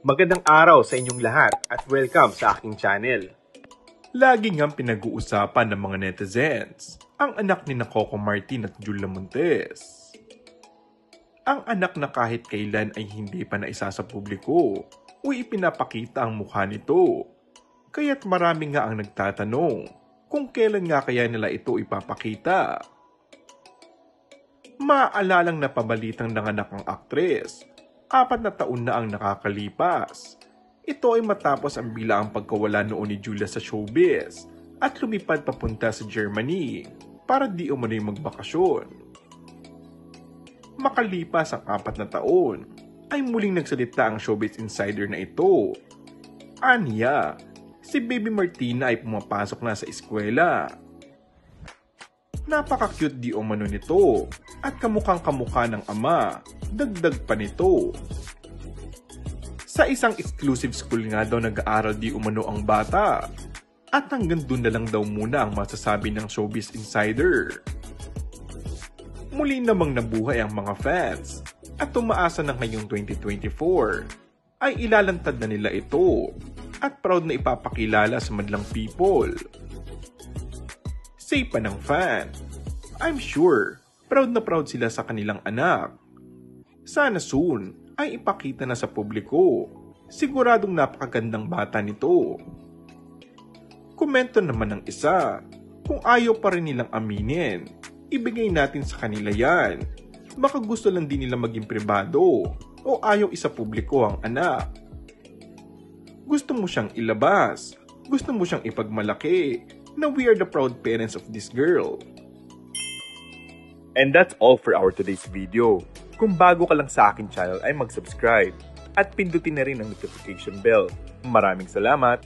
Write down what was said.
Magandang araw sa inyong lahat at welcome sa aking channel. Lagi ngang pinag-uusapan ng mga netizens ang anak ni Coco Martin at Julia Montes. Ang anak na kahit kailan ay hindi pa naisa sa publiko o ipinapakita ang mukha nito. Kaya't marami nga ang nagtatanong kung kailan nga kaya nila ito ipapakita. Maaalalang napabalitang nanganak ang aktres. 4 na taon na ang nakakalipas. Ito ay matapos ang bilaang pagkawala noon ni Julia sa showbiz at lumipad papunta sa Germany para di umano'y magbakasyon. Makalipas ang 4 na taon, ay muling nagsalita ang showbiz insider na ito. Aniya, si Baby Martina ay pumapasok na sa eskwela. Napaka-cute di umano nito at kamukhang-kamukha ng ama, dagdag pa nito. Sa isang exclusive school nga daw nag-aaral di umano ang bata at hanggang dun na lang daw muna ang masasabi ng showbiz insider. Muli namang nabuhay ang mga fans at tumaasa na ngayong 2024 ay ilalantad na nila ito at proud na ipapakilala sa madlang people. Say pa ng fan, I'm sure proud na proud sila sa kanilang anak. Sana soon ay ipakita na sa publiko. Siguradong napakagandang bata nito. Komento naman ng isa, kung ayaw pa rin nilang aminin, ibigay natin sa kanila yan. Baka gusto lang din nila maging pribado o ayaw isa publiko ang anak. Gusto mo siyang ilabas, gusto mo siyang ipagmalaki na we are the proud parents of this girl. And that's all for our today's video. Kung bago ka lang sa akin channel ay mag-subscribe at pindutin na rin ang notification bell. Maraming salamat!